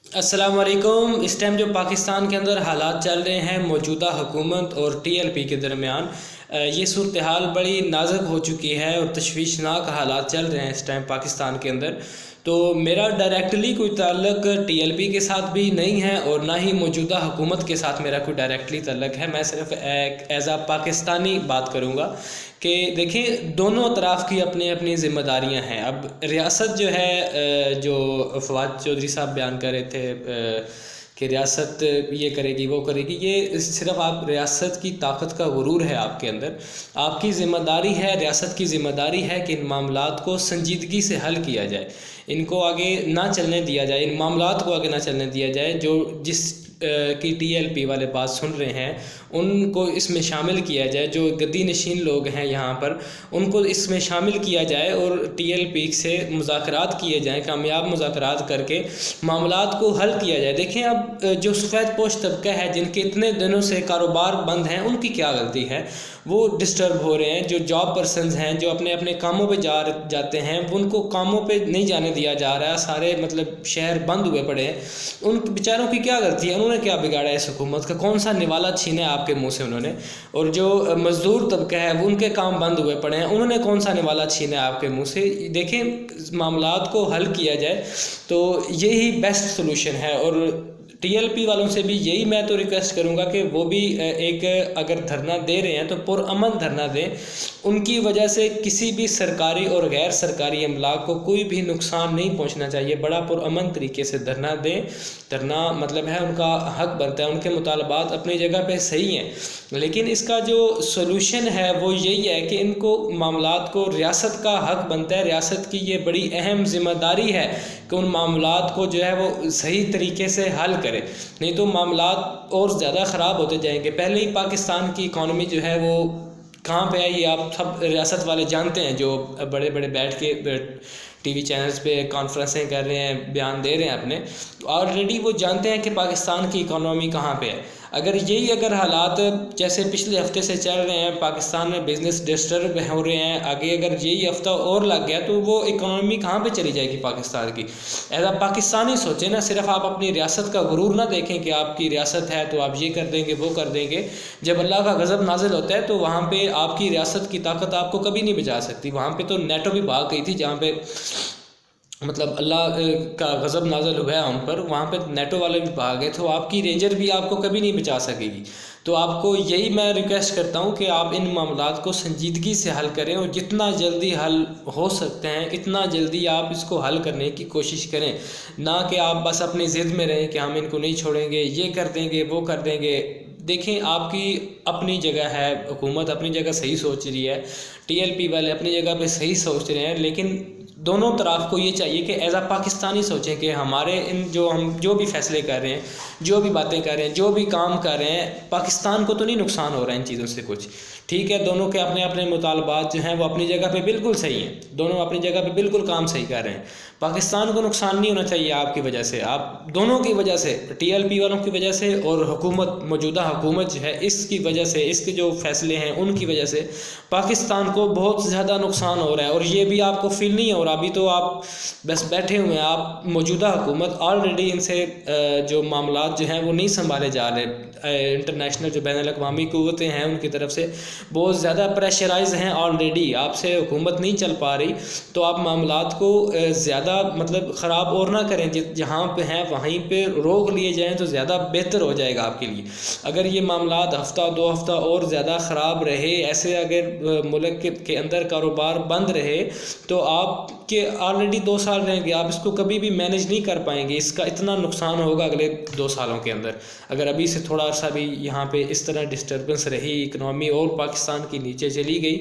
अस्सलाम वालेकुम। इस टाइम जो पाकिस्तान के अंदर हालात चल रहे हैं मौजूदा हुकूमत और टीएलपी के दरमियान, ये सूरत हाल बड़ी नाजुक हो चुकी है और तशवीशनाक हालात चल रहे हैं इस टाइम पाकिस्तान के अंदर। तो मेरा डायरेक्टली कोई ताल्लुक टीएलपी के साथ भी नहीं है और ना ही मौजूदा हुकूमत के साथ मेरा कोई डायरेक्टली ताल्लुक है। मैं सिर्फ एक एज आ पाकिस्तानी बात करूँगा कि देखिए, दोनों तरफ की अपनी अपनी ज़िम्मेदारियां हैं। अब रियासत जो है, जो फवाद चौधरी साहब बयान कर रहे थे कि रियासत ये करेगी वो करेगी, ये सिर्फ आप रियासत की ताकत का गुरूर है आपके अंदर। आपकी ज़िम्मेदारी है, रियासत की ज़िम्मेदारी है कि इन मामलात को संजीदगी से हल किया जाए, इनको आगे ना चलने दिया जाए, इन मामलात को आगे ना चलने दिया जाए। जो जिस की टीएलपी वाले बात सुन रहे हैं उनको इसमें शामिल किया जाए, जो गद्दी नशीन लोग हैं यहाँ पर उनको इसमें शामिल किया जाए और टीएलपी से मुज़ाकरात किए जाएँ, कामयाब मुज़ाकरात करके मामलात को हल किया जाए। देखें, अब जो सफ़ेद पोश तबका है जिनके इतने दिनों से कारोबार बंद हैं, उनकी क्या गलती है? वो डिस्टर्ब हो रहे हैं। जो जॉब पर्सनस हैं, जो अपने अपने कामों पे जाते हैं, उनको कामों पे नहीं जाने दिया जा रहा है। सारे मतलब शहर बंद हुए पड़े हैं। उन बेचारों की क्या गलती है? उन्होंने क्या बिगाड़ा है इस हुकूमत का? कौन सा निवाला छीना है आपके मुंह से उन्होंने? और जो मज़दूर तबका है वो उनके काम बंद हुए पड़े हैं, उन्होंने कौन सा निवाला छीना है आपके मुंह से? देखें, मामलात को हल किया जाए तो यही बेस्ट सोल्यूशन है। और टीएलपी वालों से भी यही मैं तो रिक्वेस्ट करूंगा कि वो भी एक अगर धरना दे रहे हैं तो पुरअमन धरना दें। उनकी वजह से किसी भी सरकारी और गैर सरकारी अमला को कोई भी नुकसान नहीं पहुंचना चाहिए। बड़ा पुरअमन तरीके से धरना दें। धरना मतलब है उनका हक बनता है, उनके मुतालबात अपनी जगह पे सही हैं, लेकिन इसका जो सॉल्यूशन है वो यही है कि इनको मामलात को, रियासत का हक बनता है, रियासत की ये बड़ी अहम ज़िम्मेदारी है कि उन मामलात को जो है वो सही तरीके से हल करे, नहीं तो मामलात और ज़्यादा ख़राब होते जाएंगे। पहले ही पाकिस्तान की इकॉनमी जो है वो कहाँ पे है ये आप सब रियासत वाले जानते हैं, जो बड़े बड़े बैठ के टीवी चैनल्स पे कॉन्फ्रेंसें कर रहे हैं, बयान दे रहे हैं अपने, ऑलरेडी वो जानते हैं कि पाकिस्तान की इकॉनमी कहाँ पे है। अगर हालात जैसे पिछले हफ्ते से चल रहे हैं, पाकिस्तान में बिज़नेस डिस्टर्ब हो रहे हैं, आगे अगर यही हफ्ता और लग गया तो वो इकॉनमी कहाँ पे चली जाएगी पाकिस्तान की? ऐसा पाकिस्तानी सोचें ना, सिर्फ आप अपनी रियासत का गुरूर ना देखें कि आपकी रियासत है तो आप ये कर देंगे वो कर देंगे। जब अल्लाह का गज़ब नाजिल होता है तो वहाँ पे आपकी रियासत की ताकत आपको कभी नहीं बचा सकती। वहाँ पे तो नेटो भी भाग गई थी, जहाँ पे मतलब अल्लाह का गज़ब नाज़िल हुआ है उन पर, वहाँ पे नेटो वाले भी भाग गए, तो आपकी रेंजर भी आपको कभी नहीं बचा सकेगी। तो आपको यही मैं रिक्वेस्ट करता हूँ कि आप इन मामलात को संजीदगी से हल करें और जितना जल्दी हल हो सकते हैं इतना जल्दी आप इसको हल करने की कोशिश करें, ना कि आप बस अपनी ज़िद में रहें कि हम इनको नहीं छोड़ेंगे, ये कर देंगे वो कर देंगे। देखें, आपकी अपनी जगह है, हुकूमत अपनी जगह सही सोच रही है, टीएलपी वाले अपनी जगह पे सही सोच रहे हैं, लेकिन दोनों तरफ को ये चाहिए कि एज आ पाकिस्तानी सोचें कि हमारे हम जो भी फैसले कर रहे हैं, जो भी बातें कर रहे हैं, जो भी काम कर रहे हैं, पाकिस्तान को तो नहीं नुकसान हो रहा है इन चीज़ों से कुछ। ठीक है, दोनों के अपने अपने मुतालबात जो हैं वो अपनी जगह पे बिल्कुल सही हैं, दोनों अपनी जगह पे बिल्कुल काम सही कर रहे हैं। पाकिस्तान को नुकसान नहीं होना चाहिए आपकी वजह से, आप दोनों की वजह से, टीएलपी वालों की वजह से और हुकूमत, मौजूदा हुकूमत जो है इसकी वजह से, इसके जो फैसले हैं उनकी वजह से पाकिस्तान को बहुत ज़्यादा नुकसान हो रहा है। और ये भी आपको फील नहीं हो रहा, अभी तो आप बस बैठे हुए हैं। आप मौजूदा हुकूमत ऑलरेडी इनसे जो मामलात जो हैं वो नहीं संभाले जा रहे, इंटरनेशनल जो बैनुल-अक़वामी क़ुव्वतें हैं उनकी तरफ से बहुत ज़्यादा प्रेशराइज हैं ऑलरेडी, आपसे हुकूमत नहीं चल पा रही। तो आप मामलात को ज़्यादा मतलब ख़राब और ना करें, जहाँ पे हैं वहीं पे रोक लिए जाएँ तो ज़्यादा बेहतर हो जाएगा आपके लिए। अगर ये मामलात हफ़्ता 2 हफ़्ता और ज़्यादा ख़राब रहे, ऐसे अगर मुल्क के अंदर कारोबार बंद रहे तो आपके ऑलरेडी 2 साल रहेंगे, आप इसको कभी भी मैनेज नहीं कर पाएंगे। इसका इतना नुकसान होगा अगले 2 सालों के अंदर। अगर अभी से थोड़ा सा भी यहाँ पे इस तरह डिस्टर्बेंस रही, इकनॉमी और पाकिस्तान की नीचे चली गई,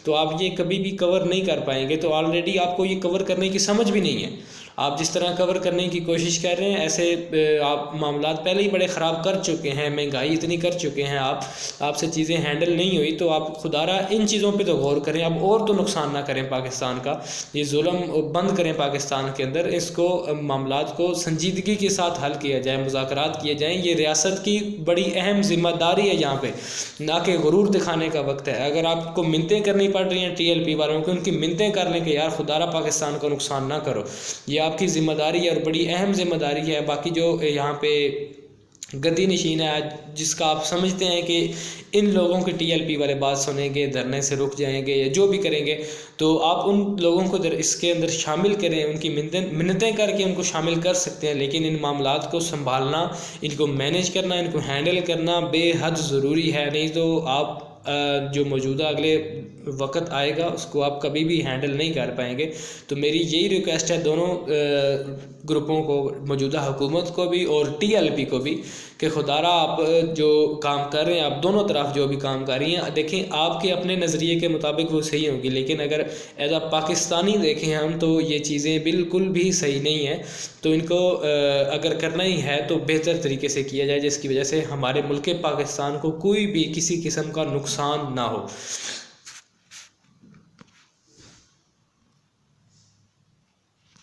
तो आप ये कभी भी कवर नहीं कर पाएंगे। तो ऑलरेडी आपको ये कवर करने की समझ भी नहीं है। आप जिस तरह कवर करने की कोशिश कर रहे हैं, ऐसे आप मामलात पहले ही बड़े ख़राब कर चुके हैं, महंगाई इतनी कर चुके हैं, आपसे चीज़ें हैंडल नहीं हुई। तो आप खुदारा इन चीज़ों पे तो गौर करें, अब और तो नुकसान ना करें पाकिस्तान का, ये जुल्म बंद करें पाकिस्तान के अंदर, इसको मामलात को संजीदगी के साथ हल किया जाए, मुज़ाकरात किए जाएँ। ये रियासत की बड़ी अहम ज़िम्मेदारी है यहाँ पे, ना कि गुरूर दिखाने का वक्त है। अगर आपको मिन्नतें करनी पड़ रही हैं टीएलपी वालों की, उनकी मिन्नतें कर लें कि यार खुदारा पाकिस्तान को नुकसान ना करो, या آپ کی ذمہ داری ہے اور بڑی اہم ذمہ داری ہے. باقی جو یہاں پہ گدی نشین ہے جس کا آپ سمجھتے ہیں کہ ان لوگوں کے ٹی ایل پی والے بات سنیں گے، دھرنے سے رک جائیں گے یا جو بھی کریں گے، تو آپ ان لوگوں کو اس کے اندر شامل کریں، ان کی منتیں کر کے ان کو شامل کر سکتے ہیں. لیکن ان معاملات کو سنبھالنا، ان کو مینیج کرنا، ان کو ہینڈل کرنا بے حد ضروری ہے. نہیں تو آپ جو موجودہ اگلے وقت آئے گا اس کو آپ کبھی بھی ہینڈل نہیں کر پائیں گے. تو میری یہی ریکویسٹ ہے دونوں گروپوں کو، موجودہ حکومت کو بھی اور ٹی ایل پی کو بھی، کہ خدارہ آپ جو کام کر رہے ہیں، آپ دونوں طرف جو بھی کام کر رہی ہیں، دیکھیں آپ کے اپنے نظریے کے مطابق وہ صحیح ہوں گی، لیکن اگر ایز اے پاکستانی دیکھیں ہم تو یہ چیزیں بالکل بھی صحیح نہیں ہیں. تو ان کو اگر کرنا ہی ہے تو بہتر طریقے سے کیا جائے، جس کی وجہ سے ہمارے ملک پاکستان کو کوئی بھی کسی قسم کا نقصان نہ ہو.